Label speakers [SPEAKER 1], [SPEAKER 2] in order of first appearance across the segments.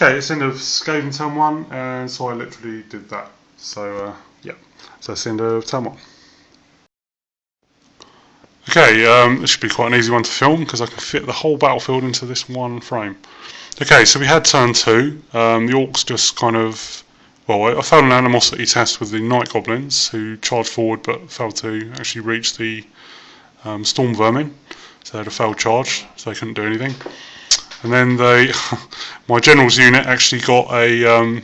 [SPEAKER 1] Okay, it's the end of Skaven turn 1, and so I literally did that. So, yeah. So that's the end of turn 1. Okay, this should be quite an easy one to film because I can fit the whole battlefield into this one frame. Okay, so we had turn 2. The Orcs just kind of... Well, I failed an animosity test with the Night Goblins, who charged forward but failed to actually reach the Storm Vermin. So they had a failed charge, so they couldn't do anything. And then my General's unit actually got a...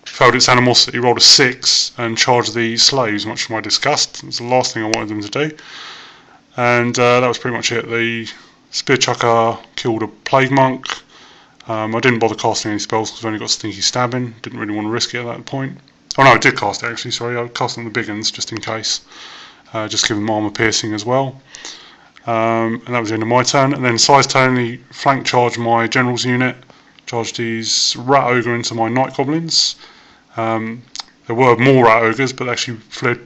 [SPEAKER 1] failed its animosity, rolled a 6, and charged the slaves, much to my disgust. It was the last thing I wanted them to do. And that was pretty much it. The Spear Chucker killed a Plague Monk. I didn't bother casting any spells because I've only got Sneaky Stabbing. Didn't really want to risk it at that point. Oh no, I did cast it actually, sorry. I cast it on the big uns just in case. Just give them armour piercing as well. And that was the end of my turn. And then Size turn, he flank charged my General's unit. Charged his Rat Ogre into my Night Goblins. There were more Rat Ogres, but they actually fled.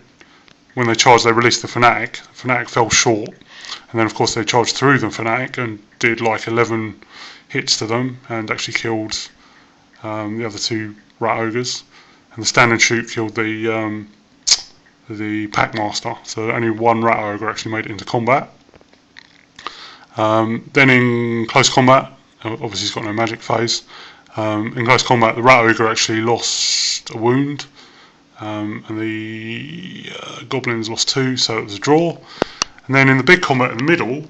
[SPEAKER 1] When they charged, they released the Fanatic. The Fanatic fell short. And then of course they charged through the Fanatic and did like 11 hits to them and actually killed the other 2 Rat Ogres. And the Stand and Shoot killed the Packmaster. So only 1 Rat Ogre actually made it into combat. Then in close combat, obviously he's got no magic phase. In close combat, the Rat Ogre actually lost a wound, and the Goblins lost 2, so it was a draw. And then in the big combat in the middle,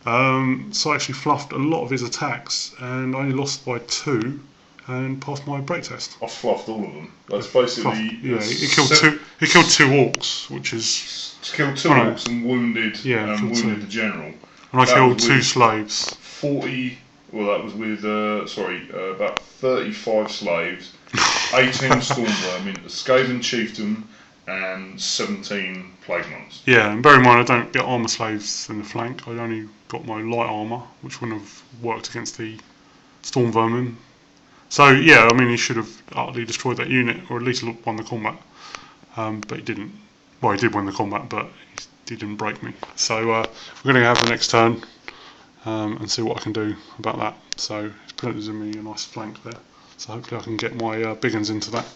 [SPEAKER 1] so I actually fluffed a lot of his attacks, and I only lost by 2, and passed my break test.
[SPEAKER 2] I fluffed all of them. That's basically...
[SPEAKER 1] Yeah, he killed 2 Orcs, which is...
[SPEAKER 2] Killed 2 Orcs and wounded, wounded the General.
[SPEAKER 1] And I killed 2 slaves.
[SPEAKER 2] 40... Well, that was with, about 35 slaves, 18 Storm Vermin, a Skaven Chieftain, and 17 Plague Monks.
[SPEAKER 1] Yeah, and bear in mind I don't get armour slaves in the flank. I only got my light armour, which wouldn't have worked against the Storm Vermin. So, yeah, I mean, he should have utterly destroyed that unit, or at least won the combat. But he didn't. Well, he did win the combat, but he didn't break me. So, we're going to have the next turn. And see what I can do about that. So it's presented me a nice flank there. So hopefully I can get my big uns into that.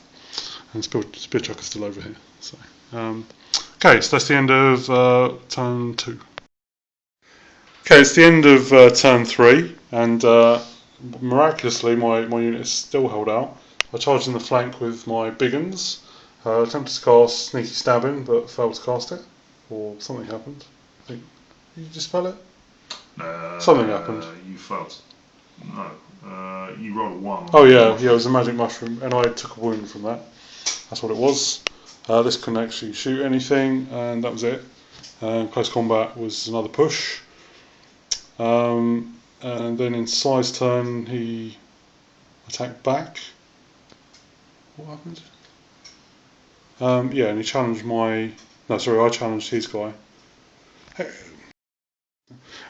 [SPEAKER 1] And Spear Chucker's still over here. So okay, so that's the end of turn 2. Okay, it's the end of turn 3, and miraculously my unit is still held out. I charged in the flank with my big uns. Attempted to cast Sneaky Stabbing, but failed to cast it, or something happened. I think you just spell it. Something happened.
[SPEAKER 2] You failed. No. You rolled a 1.
[SPEAKER 1] Oh yeah, it was a magic mushroom, and I took a wound from that. That's what it was. This couldn't actually shoot anything, and that was it. Close combat was another push. And then in Size turn, he attacked back. What happened? Yeah, and he challenged my... No, sorry, I challenged his guy.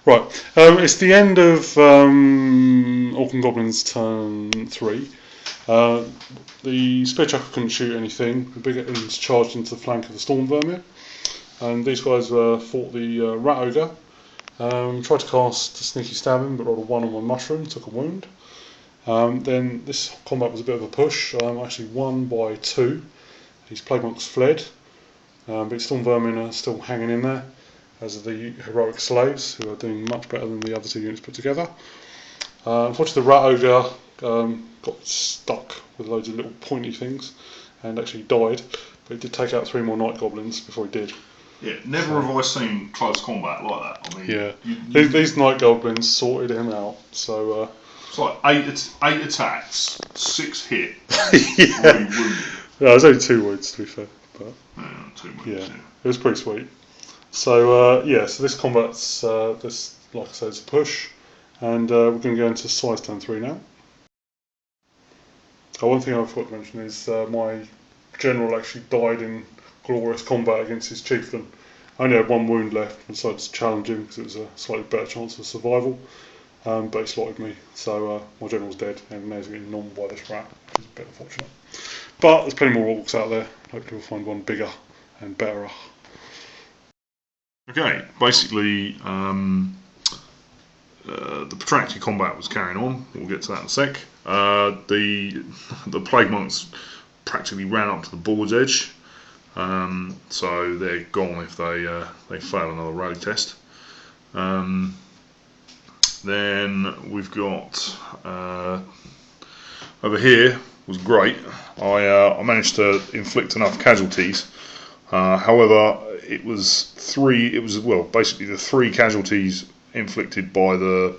[SPEAKER 1] Right, it's the end of Orcs and Goblins turn 3. The Spear Chucker couldn't shoot anything. The big uns charged into the flank of the Storm Vermin, and these guys fought the Rat Ogre. Tried to cast Sneaky Stabbing, but rolled a 1 on my mushroom, took a wound. Then this combat was a bit of a push. I actually won by 2. These Plague Monks fled, but Storm Vermin are still hanging in there, as are the heroic slaves, who are doing much better than the other 2 units put together. Unfortunately, the Rat Ogre got stuck with loads of little pointy things and actually died, but he did take out 3 more Night Goblins before he did.
[SPEAKER 2] Yeah, never have I seen close combat like that. I mean,
[SPEAKER 1] yeah, these Night Goblins sorted him out. So
[SPEAKER 2] it's like 8 attacks, 6 hit,
[SPEAKER 1] yeah.
[SPEAKER 2] 3 wounded.
[SPEAKER 1] No, there's only 2 wounds to be fair, but
[SPEAKER 2] 2 wounds.
[SPEAKER 1] Yeah, it was pretty sweet. So yeah, so this combat's this, like I said, is a push, and we're going to go into Size turn 3 now. One thing I forgot to mention is my General actually died in glorious combat against his Chieftain. I only had 1 wound left, and decided to challenge him because it was a slightly better chance of survival, but he slaughtered me, so my General's dead, and now he's getting nommed by this rat, which is a bit unfortunate. But there's plenty more Orcs out there. Hopefully we'll find one bigger and better.
[SPEAKER 2] Okay, basically the protracted combat was carrying on. We'll get to that in a sec. The plague monks practically ran up to the board's edge, so they're gone if they fail another rally test. Then we've got over here was great. I managed to inflict enough casualties. However, it was basically the 3 casualties inflicted by the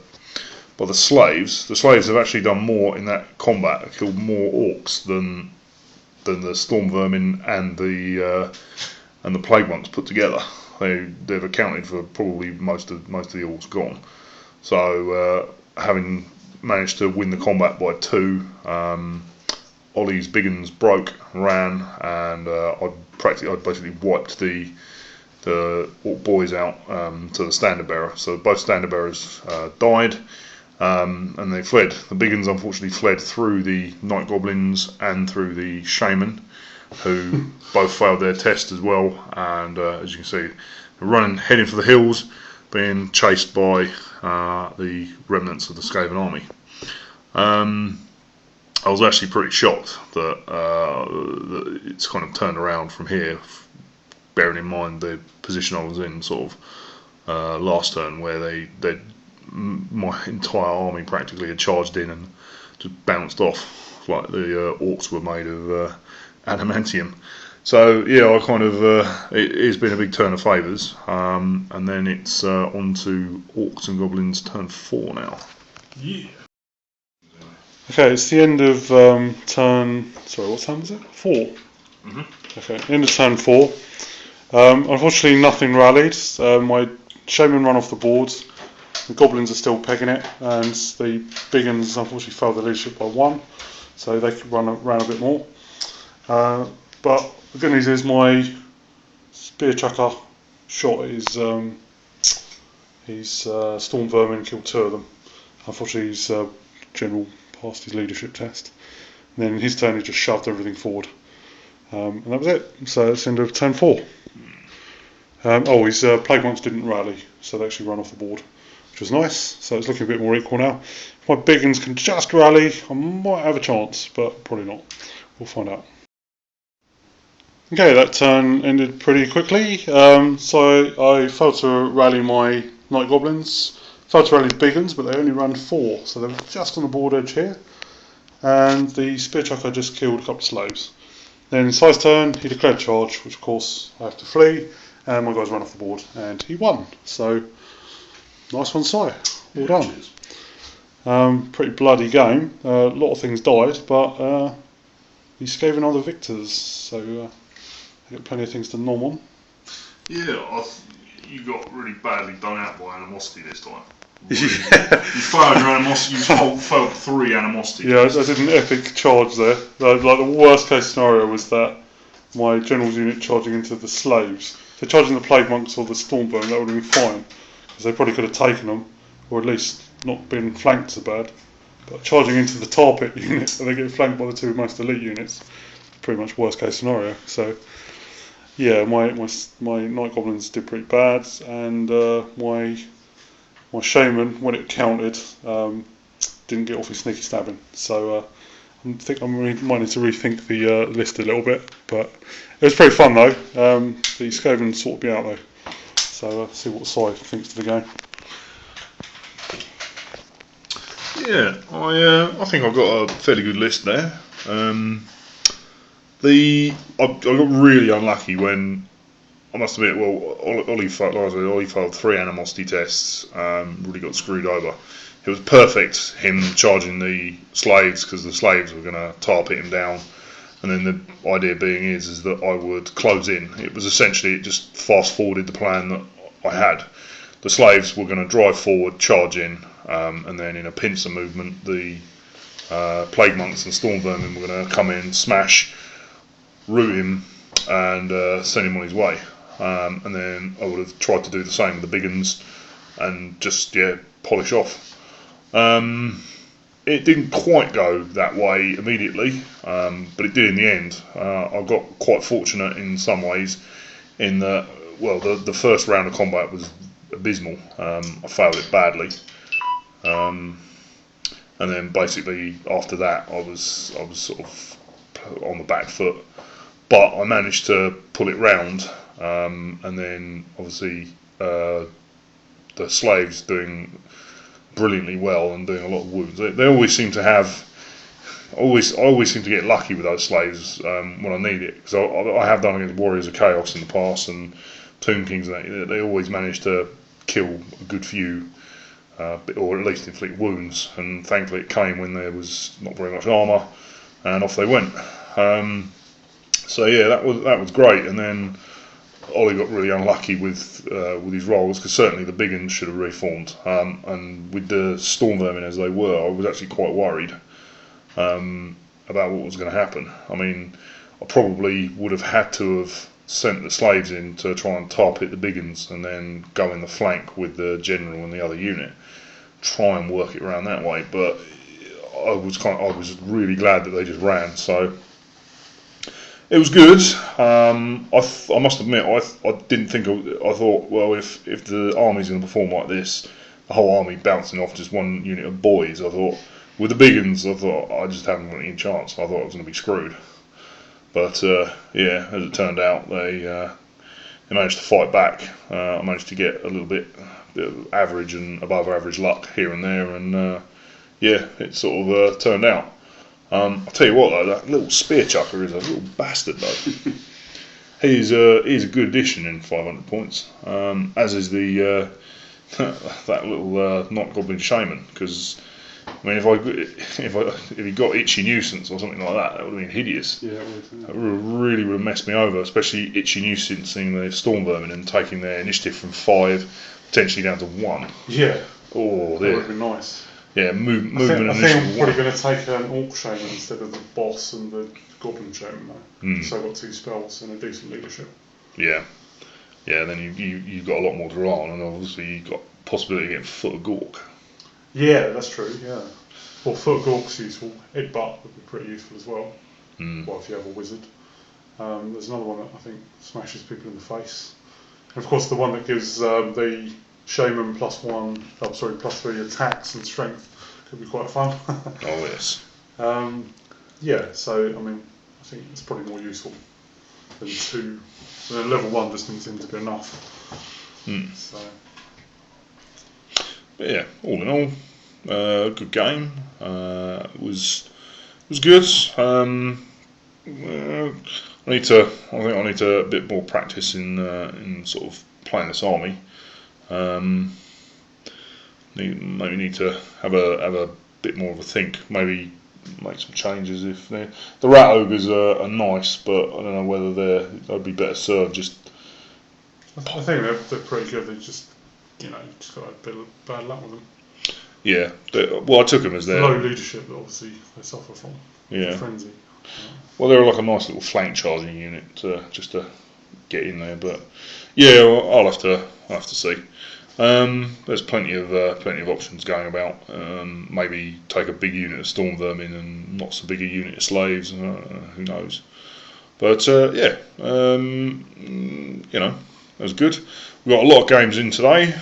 [SPEAKER 2] slaves. The slaves have actually done more in that combat, killed more orcs than the storm vermin and the plague monks put together. They've accounted for probably most of the orcs gone. So having managed to win the combat by 2, Ollie's Biggins broke, ran, and I basically wiped the orc boys out to the standard bearer. So both standard bearers died, and they fled. The Biggins unfortunately fled through the night goblins and through the shaman, who both failed their test as well. And as you can see, they're heading for the hills, being chased by the remnants of the Skaven army. I was actually pretty shocked that it's kind of turned around from here, bearing in mind the position I was in sort of last turn, where my entire army practically had charged in and just bounced off like the orcs were made of adamantium. So yeah, it's been a big turn of favours, and then it's on to Orcs and Goblins turn 4 now.
[SPEAKER 1] Yeah. Okay, it's the end of turn. Sorry, what time was it? 4.
[SPEAKER 2] Mm-hmm.
[SPEAKER 1] Okay, end of turn 4. Unfortunately, nothing rallied. My shaman ran off the board. The goblins are still pegging it, and the Biggins unfortunately failed the leadership by 1, so they could run a bit more. But the good news is my spear chucker shot his storm vermin, killed 2 of them. Unfortunately, his general passed his leadership test. And then in his turn, he just shoved everything forward. And that was it. So it's the end of turn 4. His plague monks didn't rally, so they actually ran off the board, which was nice. So it's looking a bit more equal now. If my Biggins can just rally, I might have a chance, but probably not. We'll find out. Okay, that turn ended pretty quickly. So I failed to rally my night goblins. Failed to rally the Biggins, but they only ran 4, so they were just on the board edge here. And the spear chucker just killed a couple of slaves. Then in Si's turn, he declared charge, which of course I have to flee, and my guys ran off the board, and he won. So, nice one, Si. Well done. Pretty bloody game. A lot of things died, but the Skaven are the victors, so they got plenty of things to nom on.
[SPEAKER 2] Yeah, you got really badly done out by animosity this time. Really. You failed your animosity. You failed 3 animosity.
[SPEAKER 1] Yeah, I did an epic charge there. Like the worst case scenario was that my general's unit charging into the slaves. So charging the plague monks or the stormburn, that would have been fine, because they probably could have taken them, or at least not been flanked so bad. But charging into the tar pit unit, and they get flanked by the 2 most elite units, pretty much worst case scenario. So yeah, my night goblins did pretty bad, and my shaman, when it counted, didn't get off his sneaky stabbing. So I think I might need to rethink the list a little bit, but it was pretty fun though. The Skaven sorted me out though, so see what Si thinks of the game.
[SPEAKER 2] Yeah, I think I've got a fairly good list there. I got really unlucky when, I must admit, Ollie failed 3 animosity tests, really got screwed over. It was perfect, him charging the slaves, because the slaves were going to tar pit him down, and then the idea being is that I would close in. It was essentially, it just fast forwarded the plan that I had. The slaves were going to drive forward, charge in, and then in a pincer movement, the plague monks and storm vermin were going to come in, smash, root him, and send him on his way. And then I would have tried to do the same with the Biggins and just polish off. It didn't quite go that way immediately, but it did in the end. I got quite fortunate in some ways in that, the first round of combat was abysmal. I failed it badly. And then basically after that, I was sort of on the back foot, but I managed to pull it round, and then obviously the slaves doing brilliantly well and doing a lot of wounds. They always seem to have. I always seem to get lucky with those slaves when I need it, because I have done against Warriors of Chaos in the past and Tomb Kings, and they always manage to kill a good few, or at least inflict wounds. And thankfully, it came when there was not very much armour, and off they went. So yeah, that was great. And then Ollie got really unlucky with his rolls, because certainly the big uns should have reformed. And with the storm vermin as they were, I was actually quite worried about what was going to happen. I mean, I probably would have had to have sent the slaves in to try and tar pit the big uns, and then go in the flank with the general and the other unit, try and work it around that way. But I was really glad that they just ran. So it was good. I must admit, I didn't think I thought, well, if the army's going to perform like this, the whole army bouncing off just one unit of boys, I thought, with the big uns, I thought I just haven't got any chance. I thought I was going to be screwed. But yeah, as it turned out, they managed to fight back. I managed to get a little bit of average and above average luck here and there, and yeah, it sort of turned out. I'll tell you what though, that little spear chucker is a little bastard though. He's a good addition in 500 points, as is the that little Night Goblin Shaman, because I mean, if he got Itchy Nuisance or something like that, that would have been hideous.
[SPEAKER 1] Yeah, it would. Yeah.
[SPEAKER 2] That really would have messed me over, especially Itchy Nuisancing the Storm Vermin and taking their initiative from 5 potentially down to 1.
[SPEAKER 1] Yeah.
[SPEAKER 2] Oh,
[SPEAKER 1] that would have been nice.
[SPEAKER 2] Yeah, movement
[SPEAKER 1] I think
[SPEAKER 2] initiative.
[SPEAKER 1] I'm probably going to take an Orc Shaman instead of the boss and the Goblin Shaman though. So I've got 2 spells and a decent leadership.
[SPEAKER 2] Yeah. Yeah, then you've got a lot more to rely on, and obviously you've got possibility of getting Foot of Gork.
[SPEAKER 1] Yeah, that's true, yeah. Well, Foot of Gork's useful. Headbutt would be pretty useful as well. Well, if you have a wizard. There's another one that I think smashes people in the face. And of course the one that gives the Shaman +3 attacks and strength could be quite fun.
[SPEAKER 2] Oh yes.
[SPEAKER 1] Yeah, so I mean, I think it's probably more useful than 2. Level 1 just didn't seem to be enough. So.
[SPEAKER 2] But yeah, all in all, good game. Was good. I think I need a bit more practice in sort of playing this army. Maybe need to have a bit more of a think. Maybe make some changes. If the rat ogres are nice, but I don't know whether they'd be better served just.
[SPEAKER 1] I think they're pretty good. They just just got a bit of bad luck with them.
[SPEAKER 2] Yeah, well, I took them as their
[SPEAKER 1] low leadership that obviously they suffer from.
[SPEAKER 2] Yeah.
[SPEAKER 1] Frenzy.
[SPEAKER 2] Well, they're like a nice little flank charging unit just to get in there, but yeah, I'll have to see. There's plenty of options going about. Maybe take a big unit of storm vermin and not so big a unit of slaves. Who knows? But yeah, it was good. We've got a lot of games in today.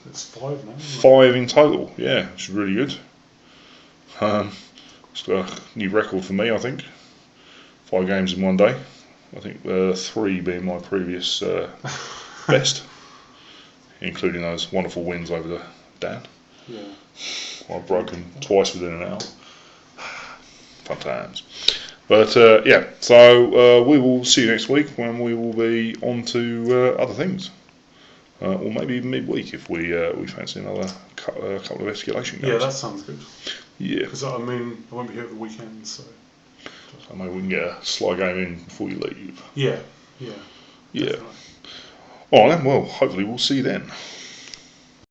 [SPEAKER 1] It's 5 now.
[SPEAKER 2] 5 in total. Yeah, which is really good. It's got a new record for me, I think. 5 games in one day. I think 3 being my previous best, including those wonderful wins over the Dan.
[SPEAKER 1] Yeah.
[SPEAKER 2] I've broken twice within an hour. Fun times. But yeah, so we will see you next week when we will be on to other things. Or maybe midweek if we fancy another couple of escalation games.
[SPEAKER 1] Yeah, that sounds good.
[SPEAKER 2] Yeah.
[SPEAKER 1] Because I mean, I won't be here at the weekend, so
[SPEAKER 2] maybe we can get a sly game in before you leave.
[SPEAKER 1] Yeah.
[SPEAKER 2] Yeah. Alright then, well, hopefully we'll see you then.